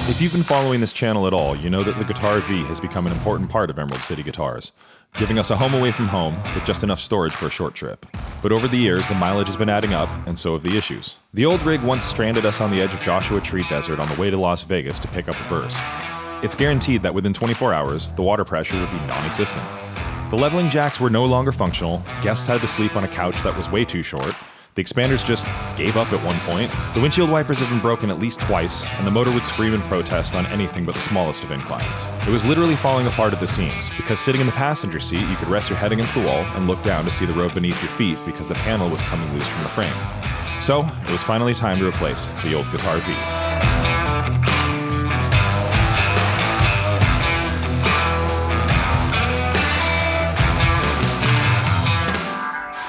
If you've been following this channel at all, you know that the GuitaRV has become an important part of Emerald City Guitars, giving us a home away from home with just enough storage for a short trip. But over the years, the mileage has been adding up, and so have the issues. The old rig once stranded us on the edge of Joshua Tree Desert on the way to Las Vegas to pick up a burst. It's guaranteed that within 24 hours, the water pressure would be non-existent. The leveling jacks were no longer functional, guests had to sleep on a couch that was way too short, the expanders just gave up at one point, the windshield wipers had been broken at least twice, and the motor would scream in protest on anything but the smallest of inclines. It was literally falling apart at the seams, because sitting in the passenger seat, you could rest your head against the wall and look down to see the road beneath your feet because the panel was coming loose from the frame. So, it was finally time to replace the old GuitaRV.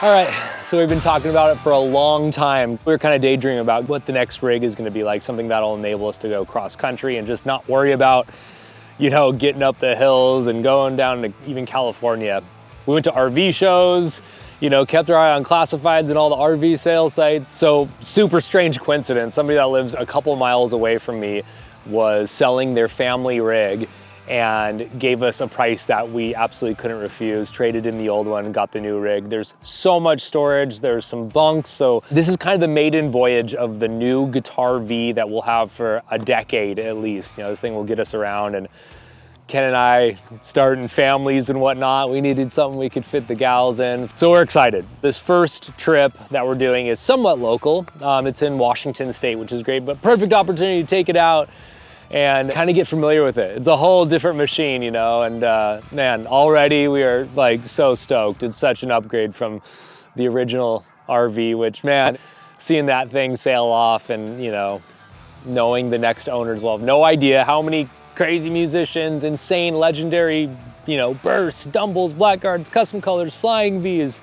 All right, so we've been talking about it for a long time. We were kind of daydreaming about what the next rig is gonna be like, something that'll enable us to go cross country and just not worry about, you know, getting up the hills and going down to even California. We went to RV shows, you know, kept our eye on classifieds and all the RV sales sites. So super strange coincidence. Somebody that lives a couple miles away from me was selling their family rig and gave us a price that we absolutely couldn't refuse, traded in the old one and got the new rig. There's so much storage, there's some bunks. So this is kind of the maiden voyage of the new GuitaRV that we'll have for a decade at least. You know, this thing will get us around, and Ken and I starting families and whatnot, we needed something we could fit the gals in. So we're excited. This first trip that we're doing is somewhat local. It's in Washington State, which is great, but perfect opportunity to take it out and kind of get familiar with it. It's a whole different machine, you know, and man, already we are like so stoked. It's such an upgrade from the original RV, which, man, seeing that thing sail off and, you know, knowing the next owners will have no idea how many crazy musicians, insane, legendary, you know, bursts, dumbles, blackguards, custom colors, flying Vs.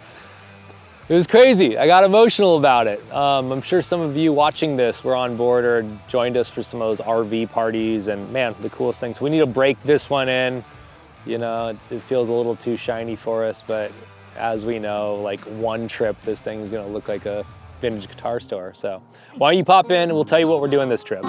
It was crazy. I got emotional about it. I'm sure some of you watching this were on board or joined us for some of those RV parties, and man, the coolest things. We need to break this one in. You know, it feels a little too shiny for us, but as we know, like one trip, this thing is gonna look like a vintage guitar store. So why don't you pop in and we'll tell you what we're doing this trip.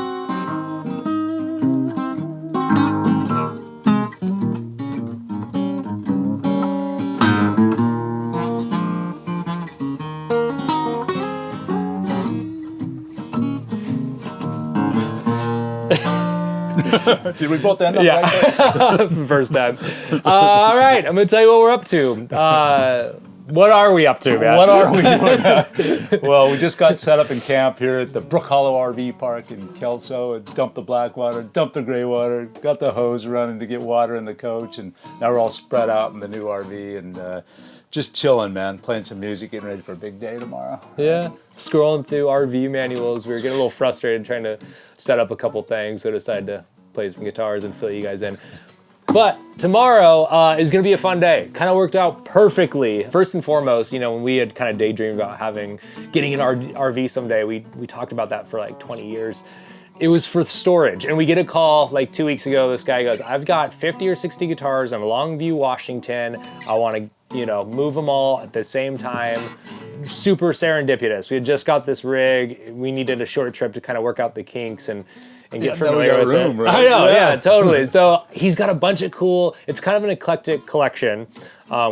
Did we both end up like this? First time. All right, I'm gonna tell you what we're up to. What are we up to, man? What are we doing? Well, we just got set up in camp here at the Brook Hollow RV Park in Kelso and dumped the black water, dumped the gray water, got the hose running to get water in the coach, and now we're all spread out in the new RV and just chilling, man, playing some music, getting ready for a big day tomorrow. Yeah, scrolling through RV manuals. We were getting a little frustrated trying to set up a couple things, so decided to play some guitars and fill you guys in. But tomorrow is gonna be a fun day. Kind of worked out perfectly. First and foremost, you know, when we had kind of daydreamed about getting an RV someday, we talked about that for like 20 years. It was for storage, and we get a call like 2 weeks ago. This guy goes, I've got 50 or 60 guitars in Longview, Washington. I wanna, you know, move them all at the same time. Super serendipitous. We had just got this rig. We needed a short trip to kind of work out the kinks and get familiar with it. Right? I know, yeah, totally. So he's got a bunch of cool, it's kind of an eclectic collection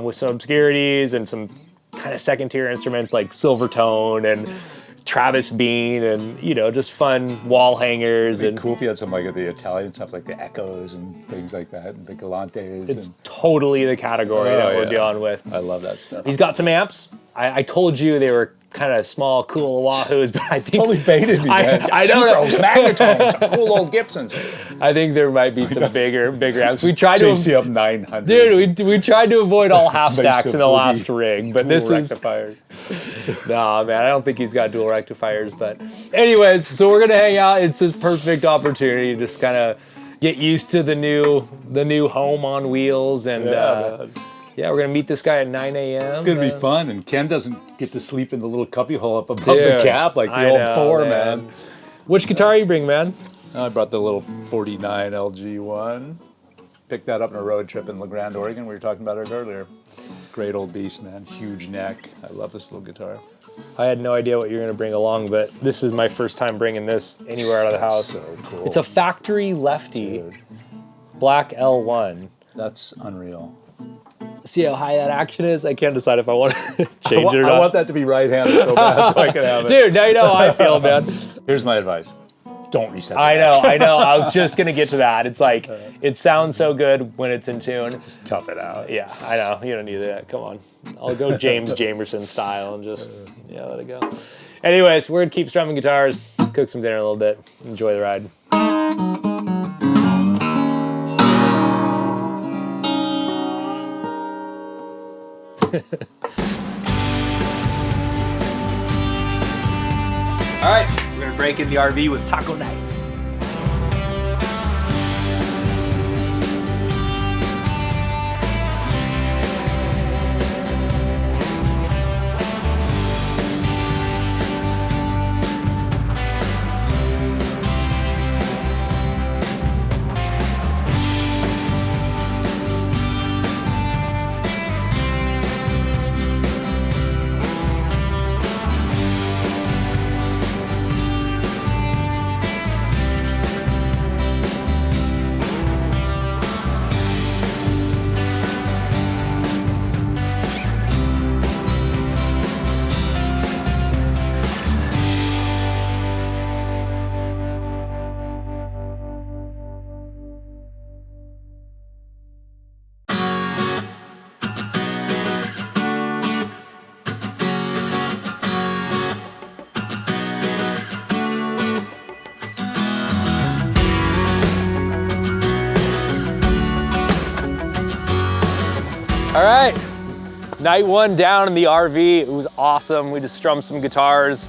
with some obscurities and some kind of second tier instruments like Silvertone and Travis Bean and, you know, just fun wall hangers. It'd be and cool if you had some like the Italian stuff like the Echoes and things like that, and the Galantes. It's totally the category that we're dealing with. I love that stuff. He's got some amps. I told you they were kind of small, cool Wahoos, but I think Totally baited me, man. I don't know. Supros, Magnetones, some cool old Gibsons. I think there might be some bigger amps. We tried JC up 900. Dude, we tried to avoid all half stacks in the boogie, last rig, but this is rectifiers. nah, man. I don't think he's got dual rectifiers. But anyways, so we're gonna hang out. It's this perfect opportunity to just kind of get used to the new home on wheels, and yeah, we're gonna meet this guy at 9 a.m. It's gonna be fun, and Ken doesn't get to sleep in the little cubby hole up above the cab like the old Thor, man. Which guitar you bring, man? I brought the little 49 LG one. Picked that up on a road trip in La Grande, Oregon. We were talking about it earlier. Great old beast, man. Huge neck. I love this little guitar. I had no idea what you were gonna bring along, but this is my first time bringing this anywhere out of the house. So cool. It's a factory lefty, Dude, black L1. that's unreal. See how high that action is? I can't decide if I want to change it or not. I want that to be right-handed so bad so I can have it. Dude, now you know how I feel, man. Here's my advice. Don't reset the I neck. know. I was just gonna get to that. It's like, it sounds so good when it's in tune. Just tough it out. Yeah, I know. You don't need that. Come on. I'll go James Jamerson style and just, let it go. Anyways, we're gonna keep strumming guitars, cook some dinner a little bit, enjoy the ride. All right, we're gonna break in the RV with taco night. All right, night one down in the RV. It was awesome. We just strummed some guitars,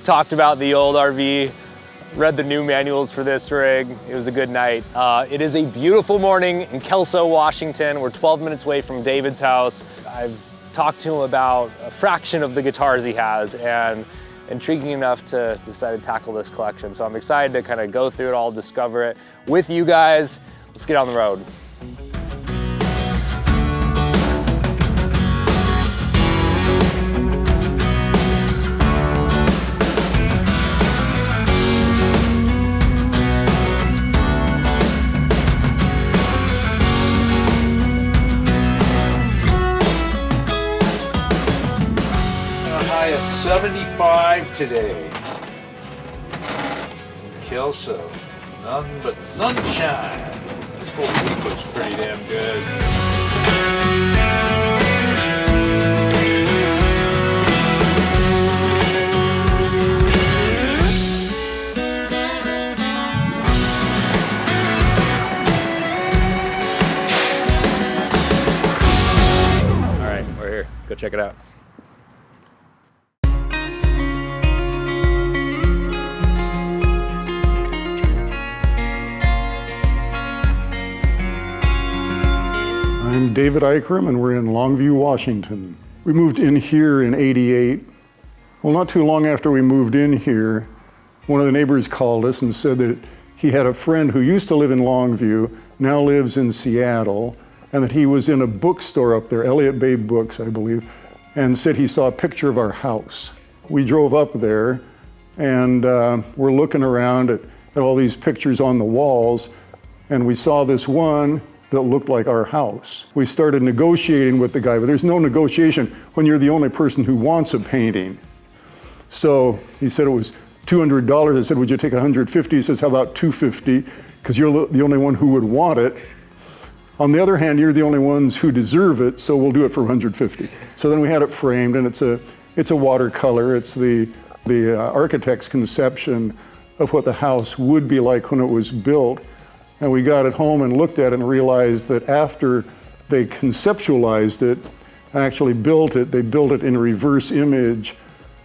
talked about the old RV, read the new manuals for this rig. It was a good night. It is a beautiful morning in Kelso, Washington. We're 12 minutes away from David's house. I've talked to him about a fraction of the guitars he has, and intriguing enough to decide to tackle this collection. So I'm excited to kind of go through it all, discover it with you guys. Let's get on the road. High of 75 today. Kelso, none but sunshine. This whole week looks pretty damn good. All right, we're here. Let's go check it out. I'm David Ikram, and we're in Longview, Washington. We moved in here in '88. Well, not too long after we moved in here, one of the neighbors called us and said that he had a friend who used to live in Longview, now lives in Seattle, and that he was in a bookstore up there, Elliott Bay Books, I believe, and said he saw a picture of our house. We drove up there, and we're looking around at all these pictures on the walls, and we saw this one that looked like our house. We started negotiating with the guy, but there's no negotiation when you're the only person who wants a painting. So he said it was $200. I said, would you take $150? He says, how about $250? Because you're the only one who would want it. On the other hand, you're the only ones who deserve it, so we'll do it for $150. So then we had it framed, and it's a watercolor. It's the architect's conception of what the house would be like when it was built. And we got it home and looked at it and realized that after they conceptualized it and actually built it, they built it in a reverse image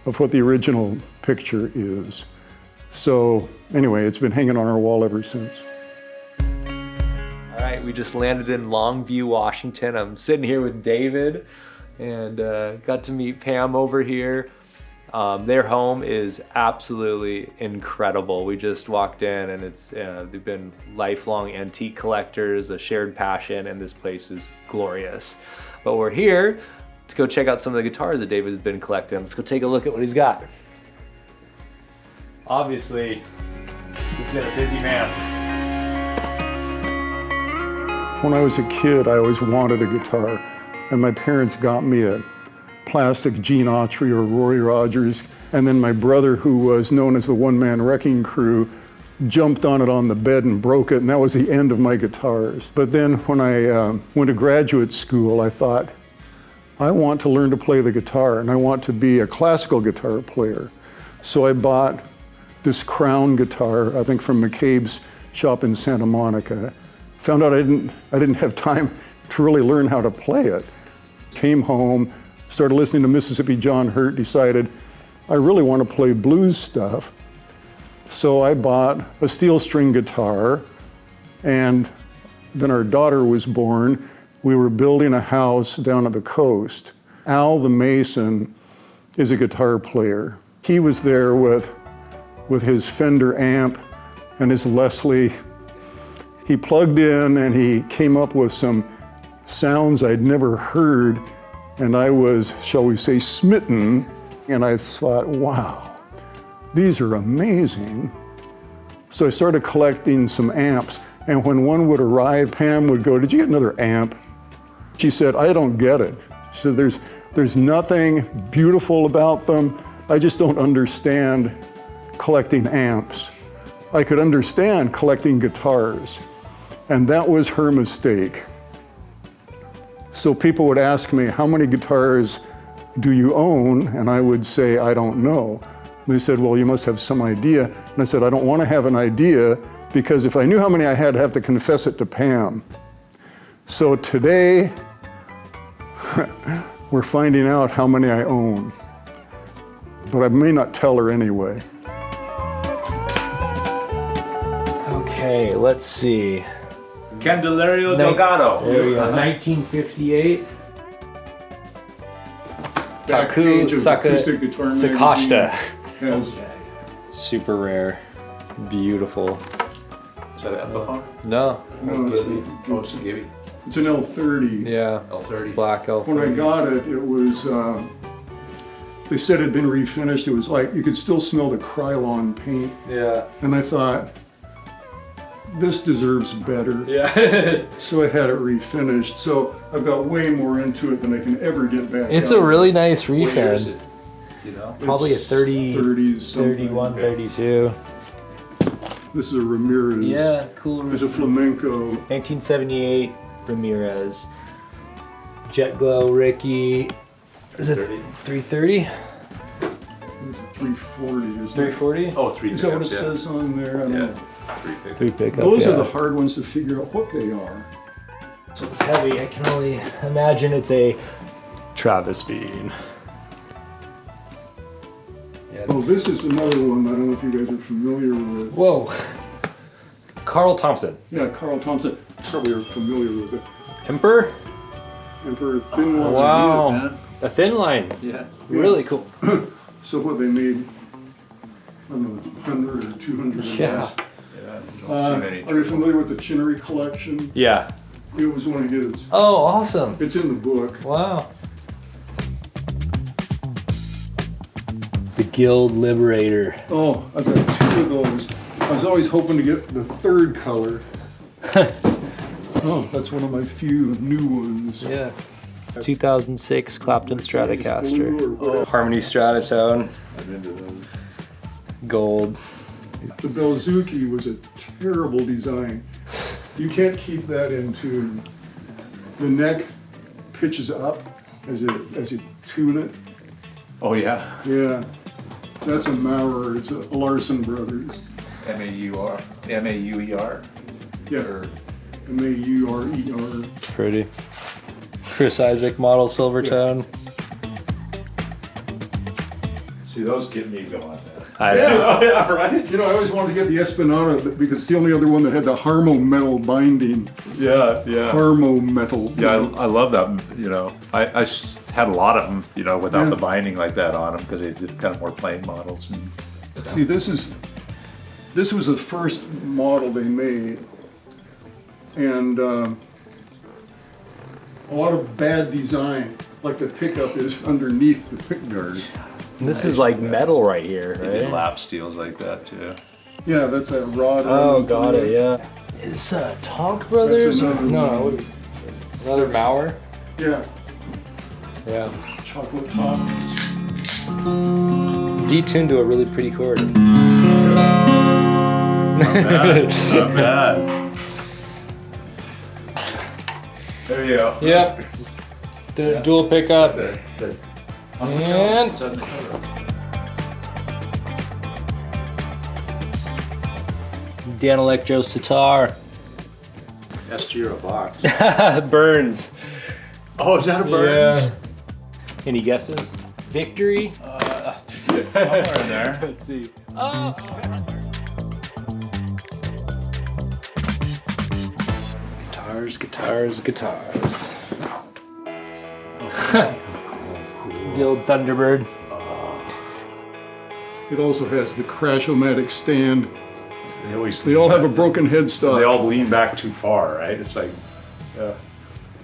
of what the original picture is. So anyway, it's been hanging on our wall ever since. All right, we just landed in Longview, Washington. I'm sitting here with David and got to meet Pam over here. Their home is absolutely incredible. We just walked in and it's they've been lifelong antique collectors, a shared passion, and this place is glorious. But we're here to go check out some of the guitars that David's been collecting. Let's go take a look at what he's got. Obviously, he's been a busy man. When I was a kid, I always wanted a guitar, and my parents got me a plastic Gene Autry or Roy Rogers, and then my brother, who was known as the one-man wrecking crew, jumped on it on the bed and broke it, and that was the end of my guitars. But then when I went to graduate school, I thought, I want to learn to play the guitar, and I want to be a classical guitar player. So I bought this Crown guitar, I think from McCabe's shop in Santa Monica. Found out I didn't have time to really learn how to play it. Came home, started listening to Mississippi John Hurt, decided I really want to play blues stuff. So I bought a steel string guitar, and then our daughter was born. We were building a house down at the coast. Al the Mason is a guitar player. He was there with his Fender amp and his Leslie. He plugged in and he came up with some sounds I'd never heard, and I was, shall we say, smitten. And I thought, wow, these are amazing. So I started collecting some amps, and when one would arrive, Pam would go, "Did you get another amp?" She said, "I don't get it." She said, there's nothing beautiful about them. I just don't understand collecting amps. I could understand collecting guitars, and that was her mistake. So people would ask me, "How many guitars do you own?" And I would say, "I don't know." They said, "Well, you must have some idea." And I said, "I don't want to have an idea, because if I knew how many I had, I'd have to confess it to Pam." So today, we're finding out how many I own, but I may not tell her anyway. Okay, let's see. Candelario Delgado. There we go. 1958. Taku Page of Saka Acoustic Guitar Sakashita. Has Super rare. Beautiful. Is that an Epiphone? No. no, Oh, it's a Gibby. it's an L30. Yeah. L30. Black elf. When I got it, it was, they said it had been refinished. It was like, you could still smell the Krylon paint. Yeah. And I thought, this deserves better. Yeah. So I had it refinished. So I've got way more into it than I can ever get back. It's out. a really nice What year is refin. it? You know? Probably a 30, 30s, something. 31, 32. This is a Ramirez. Yeah, cool. There's a flamenco. 1978 Ramirez. Jet Glow Ricky. Is it 330? There's a 340. Isn't it? 340? Oh, three Is that what it pickups, yeah. says on there? I don't Yeah. know. Three pickups. 3 pickup. Those yeah. are the hard ones to figure out what they are. So it's heavy. I can only imagine it's a Travis Bean. Yeah. Oh, this is another one I don't know if you guys are familiar with. Whoa. Carl Thompson. Yeah, Carl Thompson. Probably are familiar with it. Emperor? Emperor Thin Line. Wow. man. A thin line. Yeah. Really cool. So what they made, I don't know, 100 or 200 of Yeah. those. Yeah. You don't see many. Are you familiar with the Chinnery collection? Yeah. It was one of his. Oh, awesome. It's in the book. Wow. The Guild Liberator. Oh, I've got 2 of those. I was always hoping to get the 3rd color. Oh, that's one of my few new ones. Yeah. 2006 Clapton Blue Stratocaster. or whatever. Harmony Stratotone. I've been to those. Gold. The Belzuki was a terrible design. You can't keep that in tune. The neck pitches up as you tune it. Oh, yeah. Yeah, that's a Maurer. It's a Larson Brothers. M-A-U-R. M-A-U-E-R. Yeah, Or Maurer. Pretty. Chris Isaac model Silvertone. see, those get me going. I know. Yeah, right? You know, I always wanted to get the Espinata because it's the only other one that had the Harmo metal binding. Yeah, yeah. Harmo metal. Yeah, I love that, you know. Had a lot of them, you know, without Yeah. the binding like that on them because they did kind of more plain models. And, See, this was the first model they made, and a lot of bad design, like the pickup is underneath the pick guard. This is like metal right here, they did right? lap steels like that too. Yeah, that's that rod. Oh, running got through it, yeah. Is Tonk Brothers? another No, one. what is it? Another Mauer? Yeah, Yeah. chocolate top. Detuned to a really pretty chord. Not bad. There you go. Yep. Dual pickup. The And Dan Electro sitar. S-Giro box. Burns. Oh, is that a Burns? Yeah. Any guesses? Victory? Somewhere in there. Let's see. Oh. Guitars. The old Thunderbird. It also has the Crash-O-Matic stand. They all have a broken headstock. They all lean back too far, right? It's like, yeah.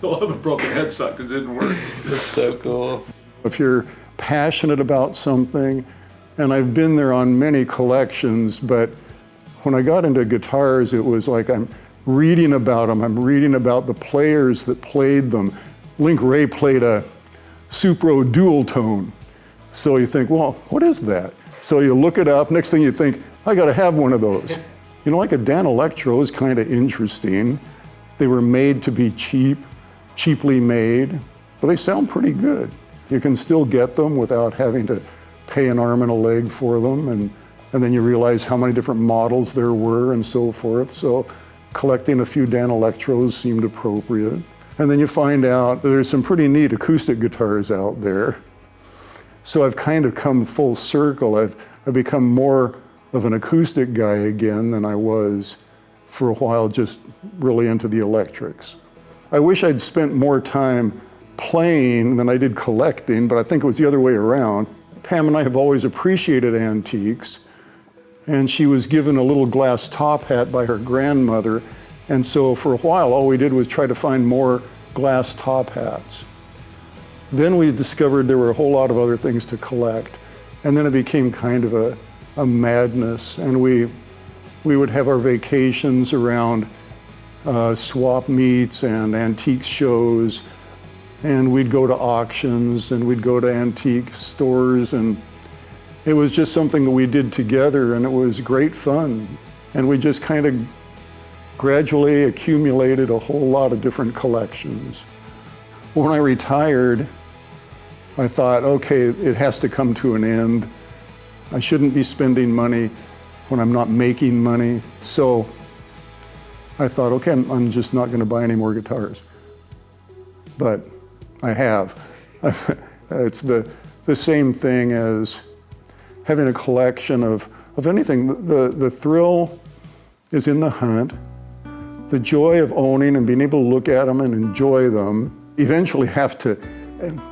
They all have a broken headstock because it didn't work. That's so cool. If you're passionate about something, and I've been there on many collections, but when I got into guitars, it was like I'm reading about them. I'm reading about the players that played them. Link Ray played a Supro dual tone. So you think, well, what is that? So you look it up. Next thing you think, I got to have one of those. You know, like a Dan Electro is kind of interesting. They were made to be cheaply made, but they sound pretty good. You can still get them without having to pay an arm and a leg for them, and then you realize how many different models there were and so forth. So collecting a few Dan Electros seemed appropriate. And then you find out that there's some pretty neat acoustic guitars out there. So I've kind of come full circle. I've become more of an acoustic guy again than I was for a while, just really into the electrics. I wish I'd spent more time playing than I did collecting, but I think it was the other way around. Pam and I have always appreciated antiques, and she was given a little glass top hat by her grandmother, and so for a while all we did was try to find more glass top hats. Then we discovered there were a whole lot of other things to collect, and then it became kind of a madness, and we would have our vacations around swap meets and antique shows, and we'd go to auctions and we'd go to antique stores, and it was just something that we did together, and it was great fun. And we just kind of gradually accumulated a whole lot of different collections. When I retired, I thought, okay, it has to come to an end. I shouldn't be spending money when I'm not making money. So I thought, okay, I'm just not going to buy any more guitars. But I have. It's the same thing as having a collection of anything. The thrill is in the hunt. The joy of owning and being able to look at them and enjoy them. Eventually have to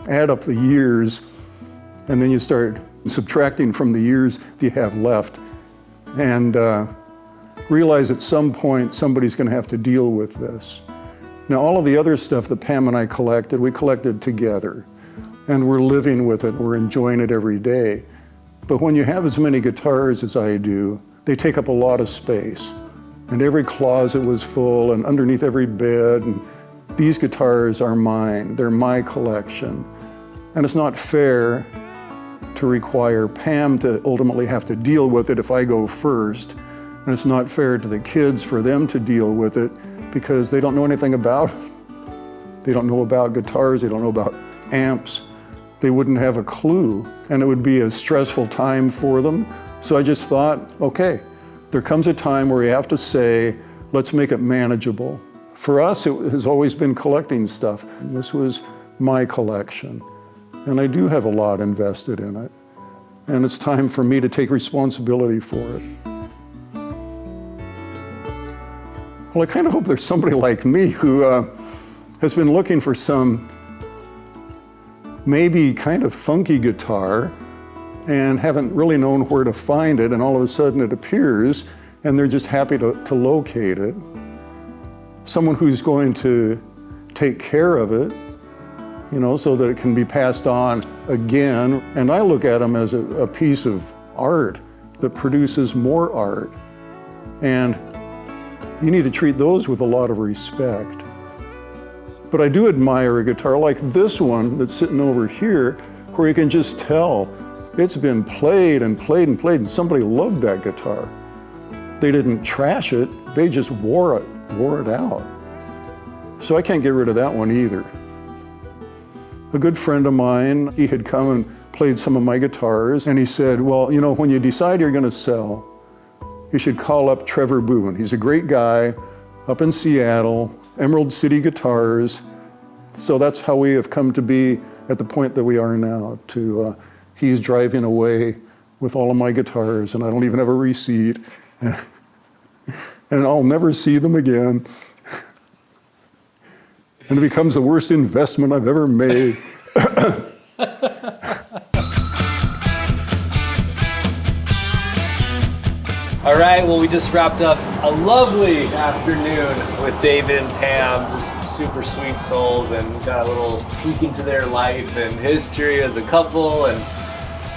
add up the years, and then you start subtracting from the years that you have left, and realize at some point somebody's going to have to deal with this. Now, all of the other stuff that Pam and I collected, we collected together, and we're living with it, we're enjoying it every day. But when you have as many guitars as I do, they take up a lot of space, and every closet was full, and underneath every bed, and these guitars are mine, they're my collection. And it's not fair to require Pam to ultimately have to deal with it if I go first. And it's not fair to the kids for them to deal with it because they don't know anything about it. They don't know about guitars, they don't know about amps. They wouldn't have a clue, and it would be a stressful time for them. So I just thought, okay, there comes a time where you have to say, let's make it manageable. For us, it has always been collecting stuff. This was my collection, and I do have a lot invested in it. and it's time for me to take responsibility for it. Well, I kind of hope there's somebody like me who has been looking for some maybe kind of funky guitar and haven't really known where to find it, and all of a sudden it appears and they're just happy to locate it. Someone who's going to take care of it, you know, so that it can be passed on again. And I look at them as a piece of art that produces more art. And you need to treat those with a lot of respect. But I do admire a guitar like this one that's sitting over here, where you can just tell it's been played and played and played, and somebody loved that guitar. They didn't trash it, they just wore it out. So I can't get rid of that one either. A good friend of mine, he had come and played some of my guitars, and he said, well, you know, when you decide you're gonna sell, you should call up Trevor Boone. He's a great guy up in Seattle, Emerald City Guitars. So that's how we have come to be at the point that we are now. He's driving away with all of my guitars, and I don't even have a receipt, and I'll never see them again. And it becomes the worst investment I've ever made. All right, well, we just wrapped up a lovely afternoon with David and Pam, just super sweet souls, and got a little peek into their life and history as a couple and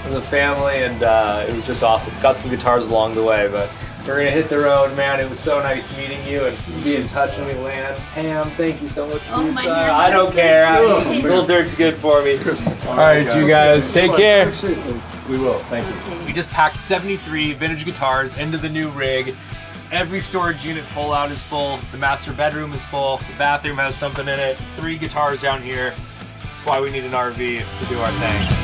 as a family, and it was just awesome. Got some guitars along the way, but we're gonna hit the road, man. It was so nice meeting you, and be in touch when we land. Pam, thank you so much for your time. I don't care. Little dirt's good for me. All right, you guys, take care. We will, thank you. We just packed 73 vintage guitars into the new rig. Every storage unit pull-out is full. The master bedroom is full. The bathroom has something in it. 3 guitars down here. That's why we need an RV to do our thing.